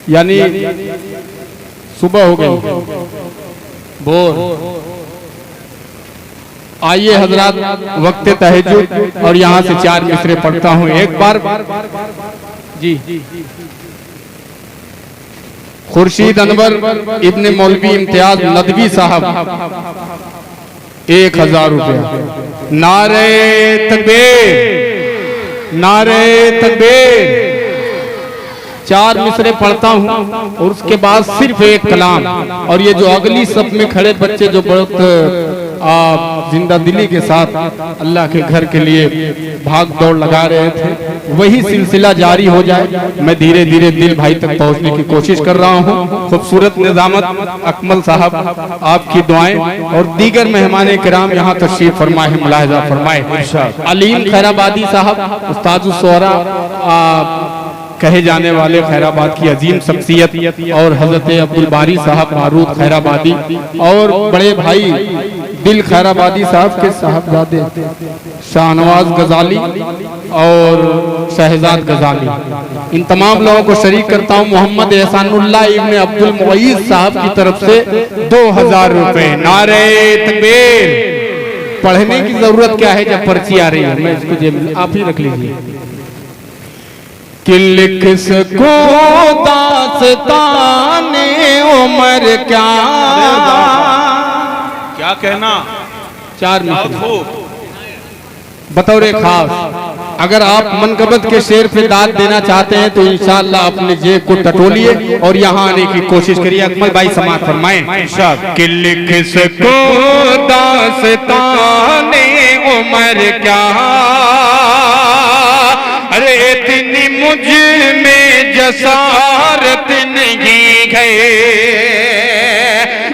यानी सुबह हो गई भोर। आइए हजरात, वक्त तहज्जुद और यहाँ से 4 मिसरे पढ़ता हूँ एक बार जी। खुर्शीद अनवर इब्ने मौलवी इम्तियाज नदवी साहब 1000 रुपया। नारे तकबीर, नारे तकबीर। 4 मिसरे पढ़ता हूँ और उसके बाद सिर्फ एक कलाम। और ये जो अगली सब में खड़े बच्चे जो बहुत जिंदा दिली के साथ अल्लाह के घर के लिए भाग दौड़ लगा रहे थे, वही सिलसिला जारी हो जाए। मैं धीरे धीरे दिल भाई तक पहुंचने की कोशिश कर रहा हूं। खूबसूरत निजामत अकमल साहब, आपकी दुआएं और दीगर मेहमान किराम यहाँ तशरीफ फरमाए, मुलाहिजा फरमाए। अलीम खैराबादी साहब उस्ताद शुअरा कहे जाने वाले खैराबाद की अजीम शख्सियत, और हजरत अब्दुल बारी साहब मारूद खैराबादी और बड़े भाई दिल खैराबादी साहब के साहबजादे शाहनवाज गजाली और शहजाद गजाली, इन तमाम लोगों को शरीक करता हूँ। मोहम्मद एहसानुल्लाह इब्ने अब्दुल मुईज साहब की तरफ से 2000 रुपए। नारे तकबीर। पढ़ने की जरूरत क्या है जब पर्ची आ रही है, मैं इसको जेब आप ही रख लीजिए। कि लिख सको दास्ताने उम्र क्या क्या कहना। 4 मिनट बतौर खास। अगर आप मनकबत के शेर पे दाद देना चाहते हैं तो इंशाअल्लाह अपने जेब को टटोलिए और यहाँ आने की कोशिश करिए। अकमल भाई समाअत फरमाएं। कि लिख सको दास्ताने उम्र क्या, अरे इतनी मुझ में जसारत नहीं है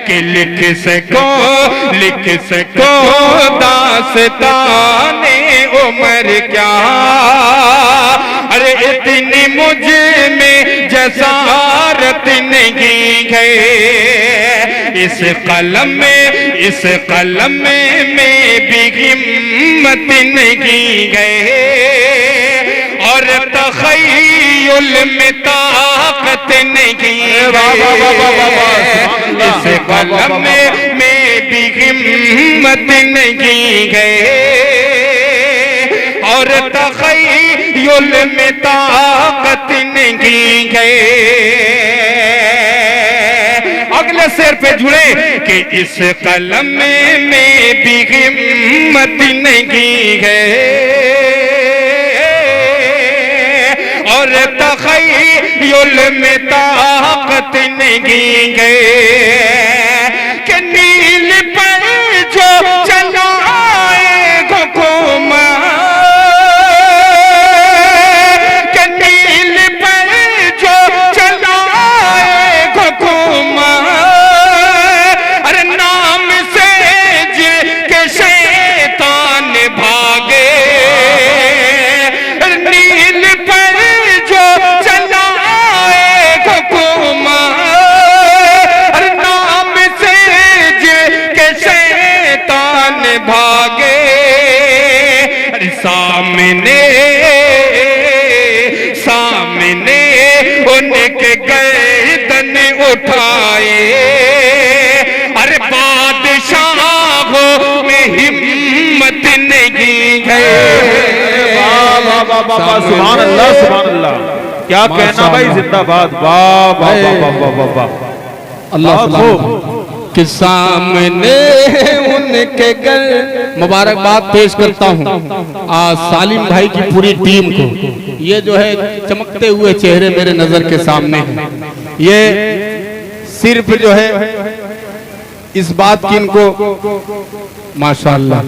कि लिख सको दास्ताने उम्र क्या, अरे इतनी मुझ में जसारत नहीं है। इस कलम में भी हिम्मत नहीं है और तख़य्युल में ताकत नहीं है। इस कलम में भी हिम्मत नहीं है और तख़य्युल में ताकत नहीं है। अगले शेर पे जुड़े कि इस कलम में भी हिम्मत नहीं है और तख़य्युल में ताकत नहीं है। कि नील पर जो चलाए हुकूमत, कि नील पर जो चलाए हुकूमत, अरे नाम से जिसके शैतान भागे, सामने उनके गर्दन उठाए, अरे बादशाहों में हिम्मत नहीं है। सुभान अल्लाह, सुभान अल्लाह। क्या कहना भाई, जिंदाबाद। वाह वाह वाह वाह वाह। अल्लाह के सामने उनके घर। मुबारकबाद पेश करता हूँ आज सालिम भाई की पूरी टीम को। ये जो है चमकते हुए चेहरे मेरे नजर के सामने हैं। ये सिर्फ जो है इस बात की इनको माशाअल्लाह।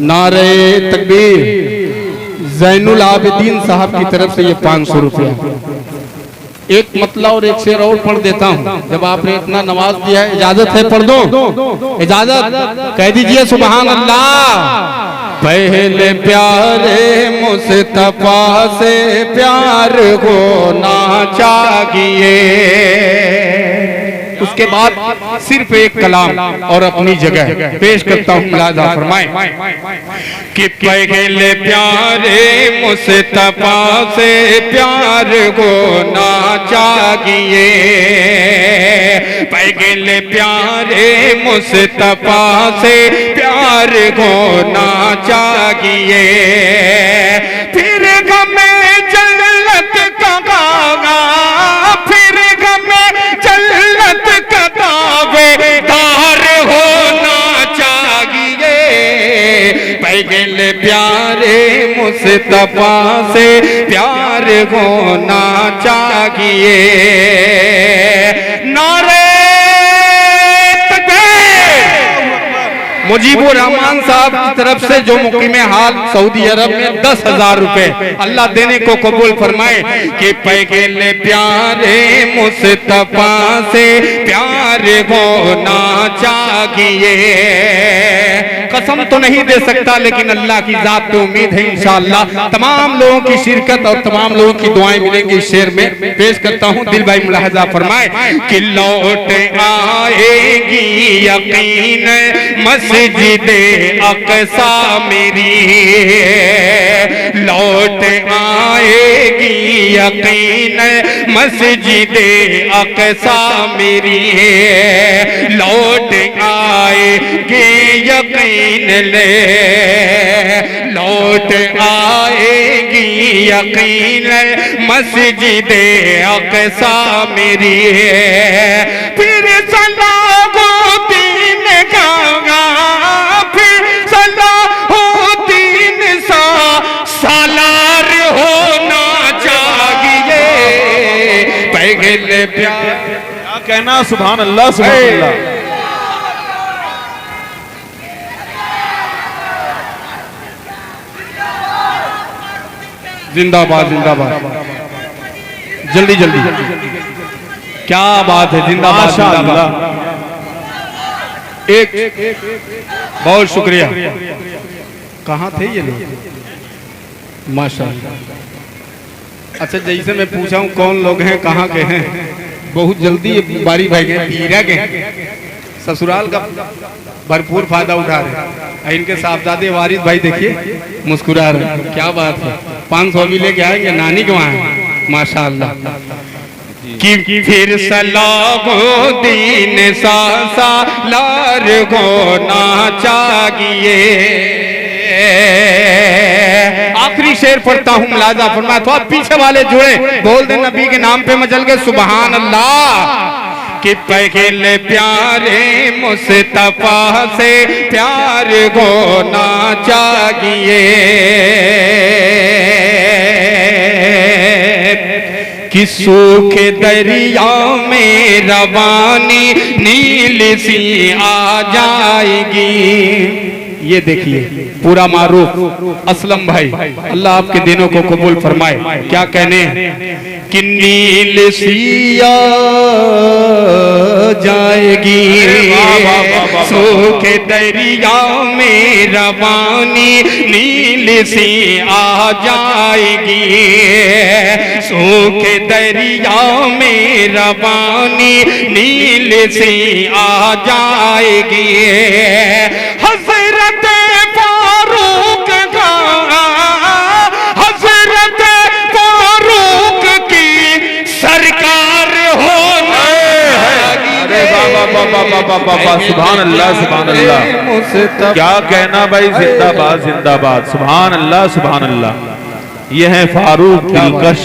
नारे तकबीर। ज़ैनुल आबिदीन साहब की तरफ से ये 500 रुपया। एक मतला और एक शेर और पढ़ देता हूँ। जब आपने इतना नवाज दिया है, इजाजत है पढ़ दो? इजाजत? कह दीजिए सुभान अल्लाह। पहले प्यारे मुस्तफा से प्यार होना चाहिए, उसके बाद सिर्फ एक कलाम और अपनी जगह पेश करता हूँ। मुलाजा फरमाए कि पहले प्यारे मुस्तफा से प्यार को ना चाहिए, पहले प्यारे मुस्तफा से प्यार को ना चाहिए, फिर गमे जन्नत का गागा, फिर गमे जन्नत का दावेदार होना चाहिए, पहले प्यारे मुस्तफा से प्यार होना चाहिए। नारे मुजीबुर रहमान साहब की तरफ से जो मुकीम हाल सऊदी अरब में 10,000 रुपए अल्लाह देने को कबूल फरमाए कि पहले प्यारे मुस्तफा से प्यार होना चाहिए। कसम तो नहीं दे सकता लेकिन अल्लाह की जात पे उम्मीद है इंशाअल्लाह तमाम लोगों की शिरकत और तमाम लोगों की दुआएं मिलेंगी। इस शेर में पेश करता हूँ, दिल भाई मुलाहजा फरमाए कि लौट आएगी यकीन मस्जिदे अक़सा मेरी, लौट आएगी यकीन मस्जिदे अक़सा मेरी, लौट आएगी यकीन ले, लौट आएगी यकीन मस्जिदे अक़सा मेरी, फिर सलाहुद्दीन का फिर सलाहुद्दीन सा सालार होना चाहिए, पहले प्यार। क्या कहना, सुभान अल्लाह सुभान अल्लाह। जिंदाबाद जिंदाबाद, जल्दी जल्दी, क्या बात है, जिंदाबाद जिंदाबाद। एक बहुत शुक्रिया। कहाँ थे ये लोग? माशाअल्लाह। अच्छा, जैसे मैं पूछा हूँ कौन लोग हैं, कहाँ के हैं, बहुत जल्दी बारी भाई गए, पीरा गए, ससुराल का भरपूर फायदा उठा रहे। इनके साहबजादे वारिस भाई देखिए मुस्कुरा रहे, क्या बात है। 500 भी लेके आएंगे नानी के वहाँ, माशाअल्लाह। कि फिर सलाहुद्दीन सा सालार होना चाहिए। आखिरी शेर पढ़ता हूँ, मुलाजा फरमाए, तो आप पीछे वाले जुड़े बोल दे नबी के नाम पे मचल के सुभान अल्लाह। कि पहले प्यारे मुस्तफा से प्यार होना चाहिए, कि सूखे दरिया में रवानी नील सी आ जाएगी। ये देखिए पूरा मारूफ असलम भाई, अल्लाह आपके दिनों को कबूल फरमाए। क्या कहने कि नील सी आ जाएगी, सूखे दरिया में रवानी नील सी आ जाएगी, सूखे दरिया में रवानी नील सी आ जाएगी। हज़रत फारूक का, हज़रत फारूक की सरकार होना है। सुभान अल्लाह सुभान अल्लाह। क्या कहना भाई, जिंदाबाद जिंदाबाद, सुभान अल्लाह सुभान अल्लाह। ये है फारूक दिलकश।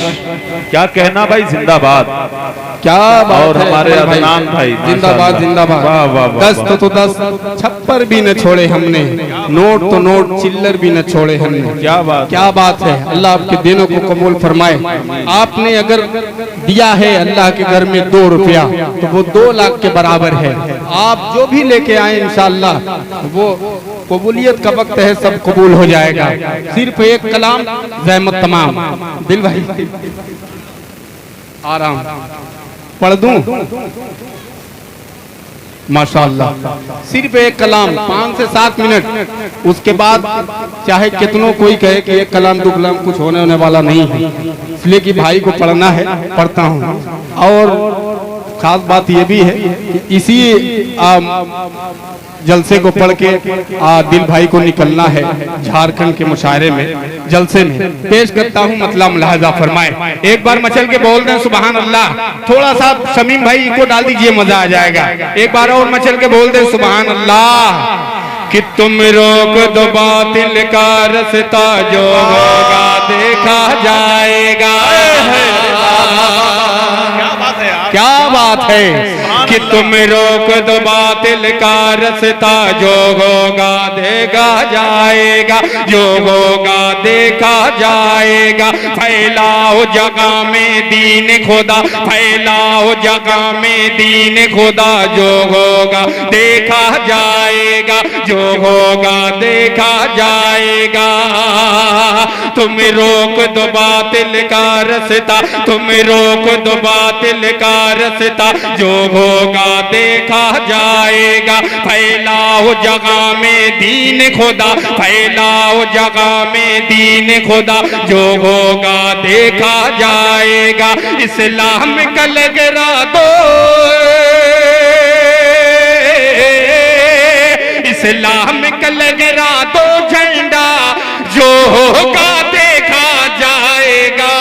क्या कहना भाई, जिंदाबाद। क्या बात और है हमारे अदनान भाई जिंदाबाद जिंदाबाद। वाह वाह वाह। 10 तो 10 छप्पर भी न छोड़े हमने, नोट तो नोट चिल्लर भी न छोड़े हमने। क्या बात, क्या बात है। अल्लाह आपके दिनों को कबूल फरमाए। आपने अगर दिया है अल्लाह के घर में 2 रुपया तो वो 2 लाख के बराबर है। आप जो भी लेके आए इंशाअल्लाह वो कबूलियत का वक्त है, सब कबूल हो जाएगा। सिर्फ एक कलाम ज़हमत तमाम। दिल भाई आराम पढ़ दूं, माशाअल्लाह। सिर्फ एक कलाम 5 से 7 मिनट, उसके बाद चाहे कितनों कोई कहे कि एक कलाम 2 कलाम कुछ होने वाला नहीं है, इसलिए कि भाई को पढ़ना है, पढ़ता हूँ। और खास बात ये भी है कि इसी जलसे को पढ़ के दिल भाई को निकलना है झारखंड के मुशायरे में, जलसे में। पेश करता हूँ मतलब मुलाहजा फरमाए, एक बार मचल के बोल दें सुभान अल्लाह। थोड़ा सा शमीम भाई को डाल दीजिए, मजा आ जाएगा। एक बार और मचल के बोल दें सुभान अल्लाह। कि तुम रोक दो बातिल का रास्ता, जो होगा देखा जाएगा। क्या बात है कि तुम रोक दो बातिल का रास्ता, जो होगा देखा जाएगा, जो होगा देखा जाएगा। फैलाओ जगह में दीन खुदा, फैलाओ जगह में दीन खुदा, जो होगा देखा जाएगा, जो होगा देखा जाएगा। तुम रोक दो बातिल का रास्ता, तुम रोक दो बातिल का रास्ता, जो होगा देखा जाएगा। फैलाओ जगह में दीन खुदा, फैलाओ जगह में दीन खुदा, जो होगा देखा जाएगा। इस्लाम का लगरा दो, इस्लाम का लगरा दो झंडा, जो होगा देखा जाएगा।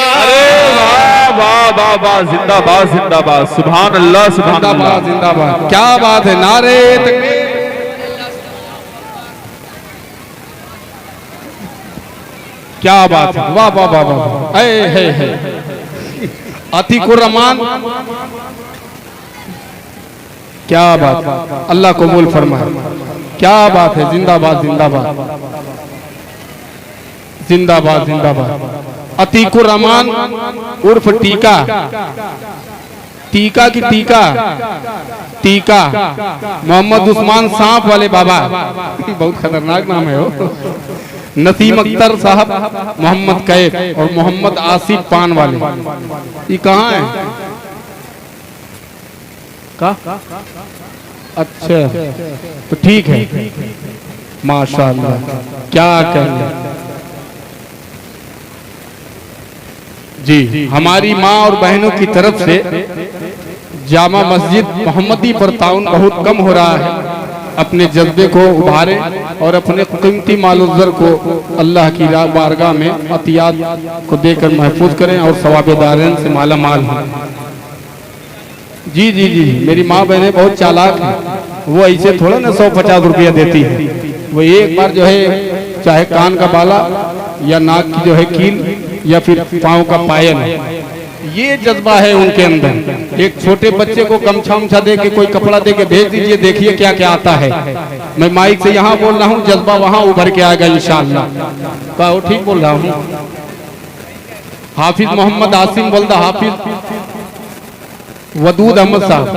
वाह वाह वाह, जिंदाबाद जिंदाबाद, सुभान अल्लाह सुभान अल्लाह, जिंदाबाद। क्या बात है, नारे तकबीर। क्या बात है, वाह वाह वाह वाह। है अतीकुर रहमान, क्या बात, अल्लाह कबूल फरमाए। क्या बात है, जिंदाबाद जिंदाबाद जिंदाबाद जिंदाबाद। अतीकुर रहमान उर्फ टीका, टीका की टीका, टीका मोहम्मद उस्मान सांप वाले बाबा, बहुत खतरनाक नाम है वो। नसीम अख्तर साहब, मोहम्मद कैफ और मोहम्मद आसिफ पान वाले। ये कहाँ है? का? अच्छा तो ठीक है, माशाअल्लाह, क्या कहें जी। हमारी माँ और बहनों की तरफ से जामा मस्जिद मोहम्मदी पर ताउन बहुत कम हो रहा है। अपने जज्बे को उभारें और अपने कीमती माल-उज़्ज़र को अल्लाह की बारगाह में अतियात को देकर महफूज करें और सवाब-ए-दारैन से माला माल हों। जी जी जी, मेरी माँ बहनें बहुत चालाक हैं, वो ऐसे थोड़ा ना 150 रुपया देती है। वो एक बार जो है चाहे कान का बाला या नाक की जो है कील या फिर पाँव का पायल, ये जज्बा है उनके अंदर। एक छोटे बच्चे को गमछा उमछा दे के, कोई कपड़ा दे के भेज दीजिए, देखिए क्या क्या आता है। मैं माइक से यहाँ बोल रहा हूँ, जज्बा वहाँ उभर के आएगा इंशाअल्लाह। कहो ठीक बोल रहा हूँ? हाफिज मोहम्मद आसिम बोलदा, हाफिज वदूद अहमद साहब,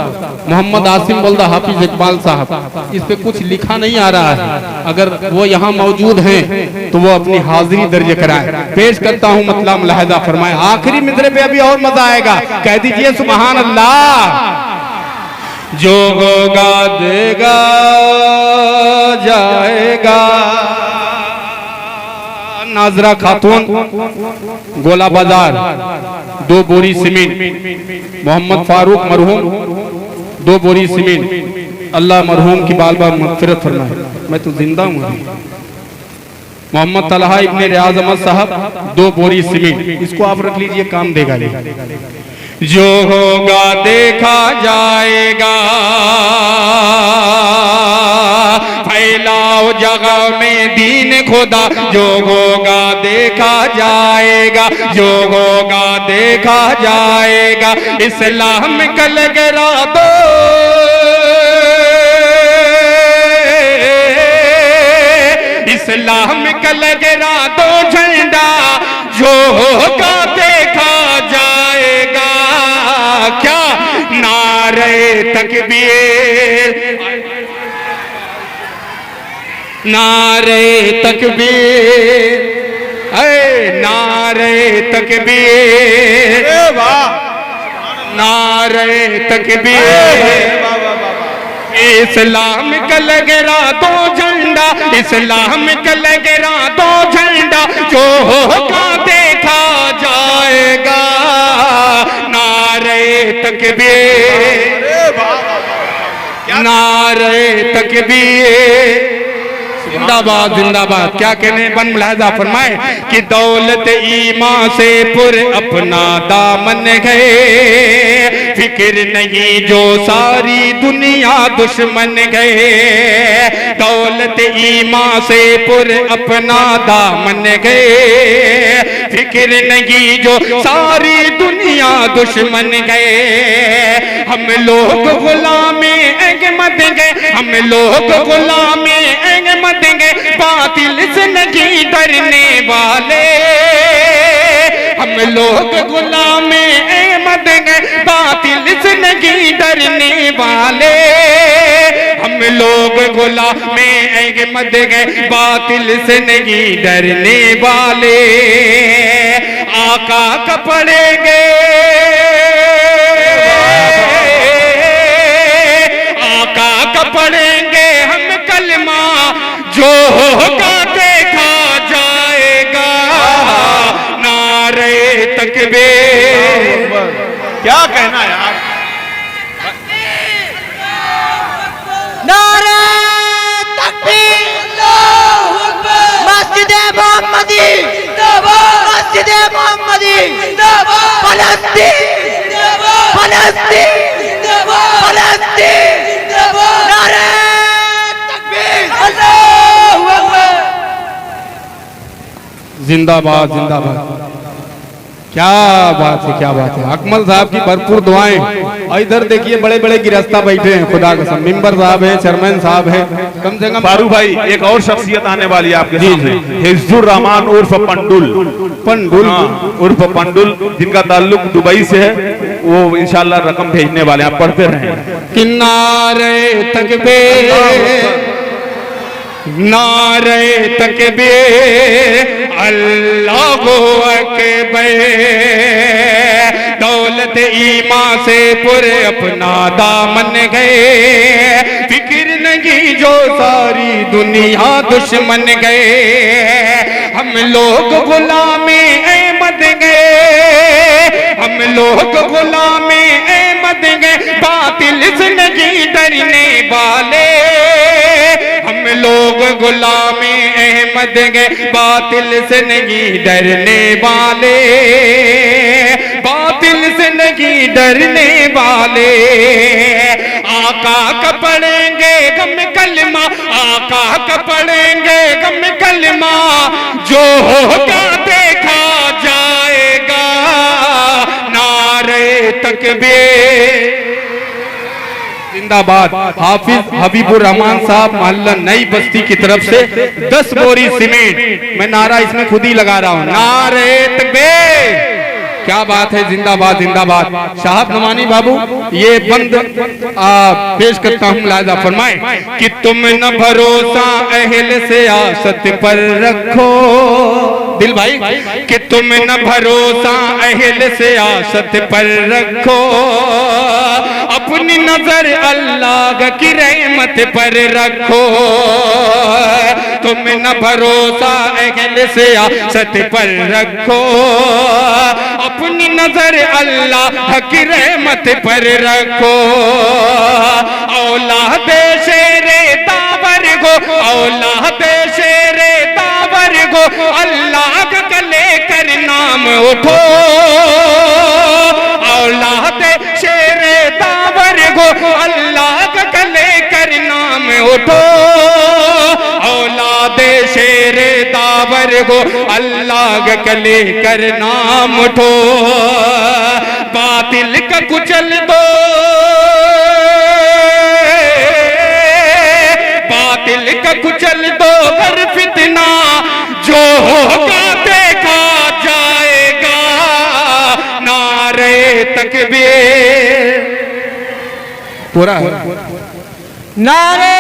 मोहम्मद आसिम बोलदा, हाफिज इकबाल साहब। इस पे कुछ लिखा नहीं आ रहा है, अगर वो यहाँ मौजूद हैं तो वो अपनी हाजिरी दर्ज कराएं। पेश करता हूँ मतलब मुलाहजा फरमाए। आखिरी मिसरे पे अभी और मजा आएगा, कह दीजिए सुभान अल्लाह। जो होगा देगा जाएगा। नाजरा खातून, गोला बाजार, 2 बोरी सीमेंट। मोहम्मद फारूक मरहूम, 2 बोरी सीमेंट। अल्लाह मरहूम की बाल बाल मग़फ़िरत फरमाए, मैं तो जिंदा हूँ। मोहम्मद तलहा इब्ने रियाज अहमद साहब, 2 बोरी सीमेंट। इसको आप रख लीजिए, काम देगा। जो होगा देखा जाएगा। फैलाओ जगह में दीन खुदा, जो होगा देखा जाएगा, जो होगा देखा जाएगा। इस्लाम का लगरा दो, इस्लाम का लगरा दो झंडा, जो होगा देखा जाएगा। क्या नारे तकबीर, नारे तकबीर, नारे तकबीर, नारे तकबीर। इस्लाम का लगरा दो झंडा, इस्लाम का लगरा दो झंडा, जो होगा देखा जाएगा। नारे तकबीर, नारे तकबीर जिंदाबाद जिंदाबाद। क्या कहने बन मुलाहिजा फरमाए कि दौलत ईमान से पुर अपना दामन गए, फिक्र नहीं जो सारी दुनिया दुश्मन गए। दौलत ईमान से पुर अपना दामन गए, फिक्र नहीं जो सारी दुनिया दुश्मन गए। हम लोग गुलामी अहमद गए, हम लोग गुलामी अहमद गए, बातिल से नहीं डरने वाले। हम लोग गुलामी अहमद गए, बातिल से नहीं डरने वाले। हम लोग गुलामी अहमद गए, बातिल से नहीं डरने वाले। आका का पड़ेंगे, आका का पढ़ेंगे हम कलमा, जो होगा देखा जाएगा। नारे तकबीर। क्या कहना यार, नारे तकबीर, मस्जिदे मोहम्मदी जिंदाबाद, मस्जिदे मोहम्मदी जिंदाबाद, फलस्तीन जिंदाबाद, फलस्तीन जिंदाबाद, फलस्तीन जिंदाबाद, नारे तकबीर, अल्लाहू अकबर। जिंदाबाद जिंदाबाद। क्या बात है, क्या बात है। अकमल साहब की भरपूर दुआएं। और इधर देखिए बड़े बड़े गिरस्ता बैठे हैं, खुदा कसम। मेंबर साहब है, चेयरमैन साहब है, कम से कम। फारूक भाई एक और शख्सियत आने वाली है आपके सामने, हिफ्जुर रहमान उर्फ पंडुल। पंडुल उर्फ पंडुल, जिनका ताल्लुक दुबई से है, वो इंशाल्लाह रकम भेजने वाले, आप पढ़ते रहें। किनारे तकबीर, नारे तकबीर, अल्लाहू अकबर। दौलत ईमान से पुर अपना दामन गए, फिक्र नहीं जो सारी दुनिया दुश्मन गए। हम लोग गुलामी अहमद गए, हम लोग गुलामी अहमद गए, बातिल से नहीं डरने वाले। हम लोग गुलामी अहमद गए, बातिल से नहीं डरने वाले। बातिल से नहीं डरने वाले। आका का पढ़ेंगे गम कलमा, आका का पढ़ेंगे गम कलमा, जो होगा देखा जाएगा। नारे तकबीर जिंदाबाद। हाफिज हबीबुर रहमान साहब मोहल्ला नई बस्ती की तरफ से 10 बोरी सीमेंट। मैं नारा इसमें खुद ही लगा रहा हूँ, नारे तकबीर। क्या बात है, जिंदाबाद जिंदाबाद। साहब नमानी बाबू ये बंद पेश करता हूँ, लाजा फरमाए कि तुम न भरोसा अहल सियासत पर रखो, दिल भाई, कि तुम न भरोसा अहल सियासत पर रखो, अपनी नजर अल्लाह की रहमत पर रखो। तुम न भरोसा अहल सियासत पर रखो, अपनी नजर अल्लाह की रहमत पर रखो। औलाद शेरे दावर गो, औलाद शेरे दावर गो, अल्लाह का लेकर नाम उठो। औलाद शेरे दावर गो, अल्लाह का लेकर नाम उठो। औलाद शेरे दावर गो, अल्लाह का लेकर नाम उठो। बातिल का कुचल दो, बातिल का कुचल दो, कर फितना जो होगा देखा जाएगा। नारे तकबीर पूरा है। नारे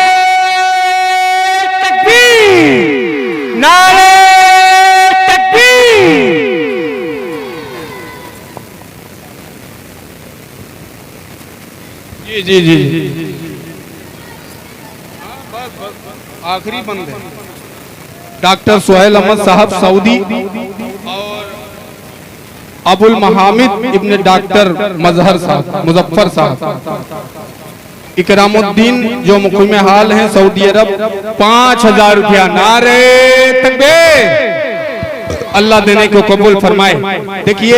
तकबीर, नारे तकबीर। जी जी जी जी आखिरी बंद है। डॉक्टर सुहेल अहमद साहब सऊदी और अबुल महामिद इब्न डॉक्टर मजहर साहब मुजफ्फर साहब। इकरामुद्दीन जो मुक़ीम हाल हैं सऊदी अरब, 5000 रुपया। नारे तकबीर। अल्लाह देने को कबूल फरमाए। देखिए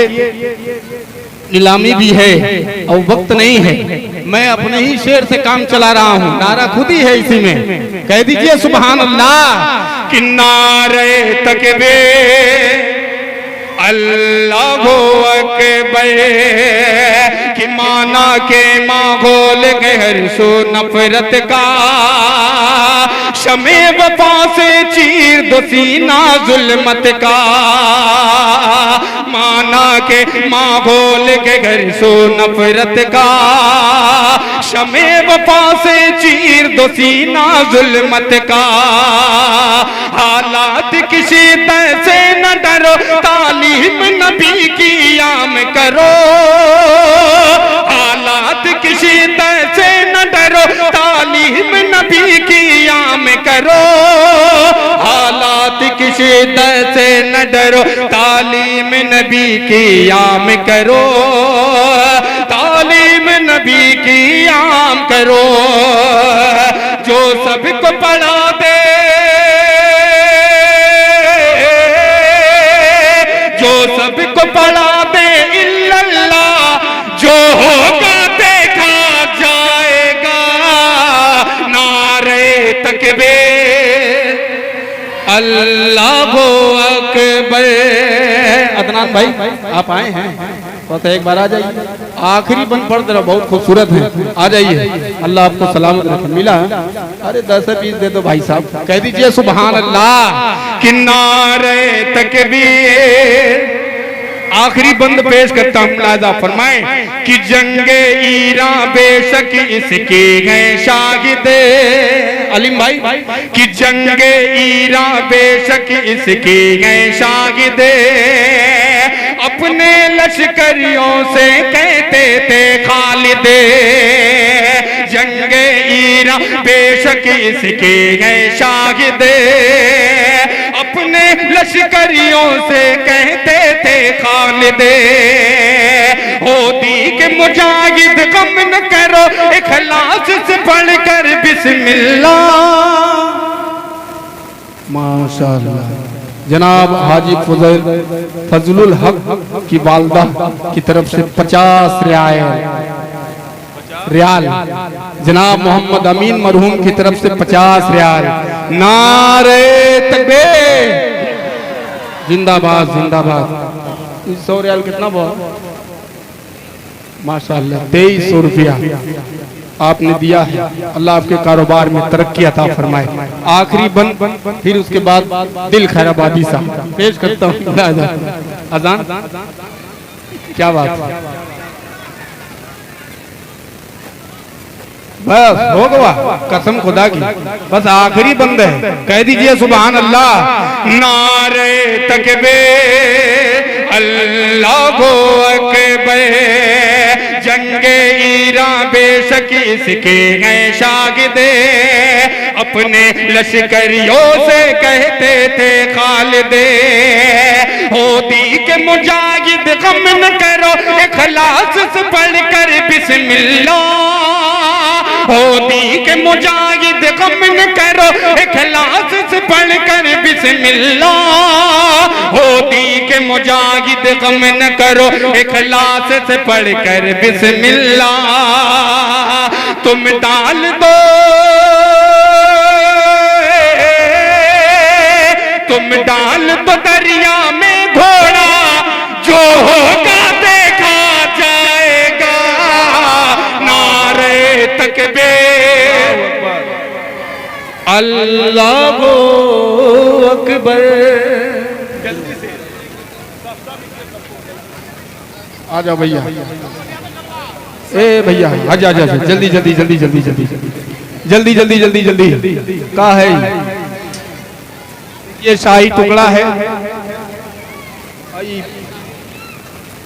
नीलामी भी है और वक्त नहीं है, मैं अपने ही शेर से काम चला रहा हूँ, नारा खुद ही है इसी में। कह दीजिए सुभान अल्लाह कि नारे तकबीर अल्लाहु अकबर कि माना के माहौल गहर सो नफरत का शमे वफा से चीर दो सीना जुल्मत का। माना के माहौल गहर सो नफरत का शमे वफा से चीर दो सीना जुल्मत का। हालात किसी तरह से न डरो, तालीम नबी की आम करो। हालात किसी तरह से न डरो, तालीम नबी की आम करो। हालात किसी तरह से न डरो, तालीम नबी की आम करो। तालीम नबी की आम करो। जो सबको पढ़ा दे, जो सबको पढ़ा दे इल्लल्लाह, जो होगा देखा जाएगा। नारे तकबीर अल्लाहु अकबर। अदनान भाई आप आए हैं तो एक बार आ जाइए। आखिरी बंद पढ़ दे, बहुत खूबसूरत है, आ जाइए। अल्लाह आपको सलामत रखे। मिला अरे 10-20 दे दो भाई साहब। कह दीजिए सुभान अल्लाह कि नारे तकबीर। आखिरी बंद पेश करता हूँ, मुलाजा फरमाए कि जंगे ईरान बेशक इसके हैं शाहिदे। अलीम भाई कि जंगे ईरान बेशक इसके हैं शाहिदे। अपने लश्करियों से कहते थे खालिदे। जंगे ईरान बेशक इसके हैं शाहिदे। अपने लश्करियों से कहते थे खालिदे। होदी के मुजाहिद गम न करो, इखलास से पढ़कर बिस्मिल्लाह। माशाअल्लाह। जनाब हाजी फजलुल हक की वालदा की तरफ से 50 रियाल। जनाब मोहम्मद अमीन मरहूम की तरफ से 50 रियाल। नारे तकबीर जिंदाबाद जिंदाबाद। 100 रियाल कितना बहुत माशाअल्लाह 2300 रुपया आपने दिया है। अल्लाह आपके कारोबार में तरक्की अता फरमाए। आखिरी बंद फिर उसके बाद दिल खैराबादी साहब पेश करता हूँ। अजान क्या बात, बस हो गया कसम खुदा की, बस आखिरी बंद है। कह दीजिए सुभान अल्लाह। नारे तकबीर अल्लाहु अकबर। जंगे ईरान बेशक इसके हैं शागिदे। अपने लश्करियों से कहते थे खालिदे। होदी के मुजाहिद गम न करो, इखलास से पढ़कर बिस्मिल्लाह। होदी के मुजाहिद गम न करो, इखलास से पढ़कर बिस्मिल्लाह। होदी के मुजाहिद गम न करो, इखलास से पढ़कर बिस्मिल्लाह। तुम डाल दो, तुम डाल दो दरिया में घोड़ा, जो होगा देखा जाएगा। नारे तकबीर अल्लाहु अकबर। आ जाओ भैया, ए भैया आजा आजा जल्दी जल्दी जल्दी जल्दी जल्दी जल्दी जल्दी जल्दी जल्दी का है ये शाही टुकड़ा है,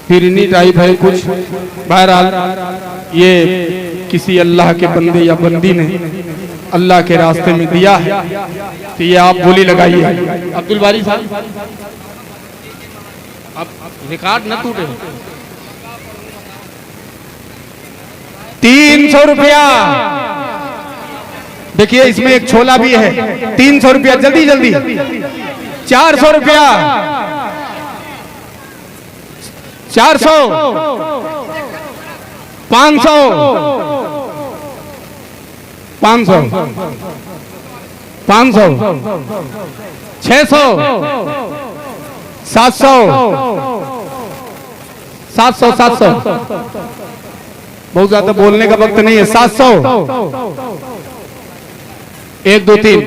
फिरनी टाइप है कुछ। बहरहाल ये किसी अल्लाह के बंदे या बंदी ने अल्लाह के रास्ते में दिया है, तो ये आप बोली लगाइए। अब्दुल बारी साहब अब रिकॉर्ड न टूटे। 300 रुपया। देखिए इसमें एक छोला भी है। 300 रुपया, जल्दी जल्दी। 400 रुपया, 400, 500, 500, 500, 600, 700, 700, 700, बहुत ज्यादा बोलने का वक्त नहीं है। 700, 1 2 3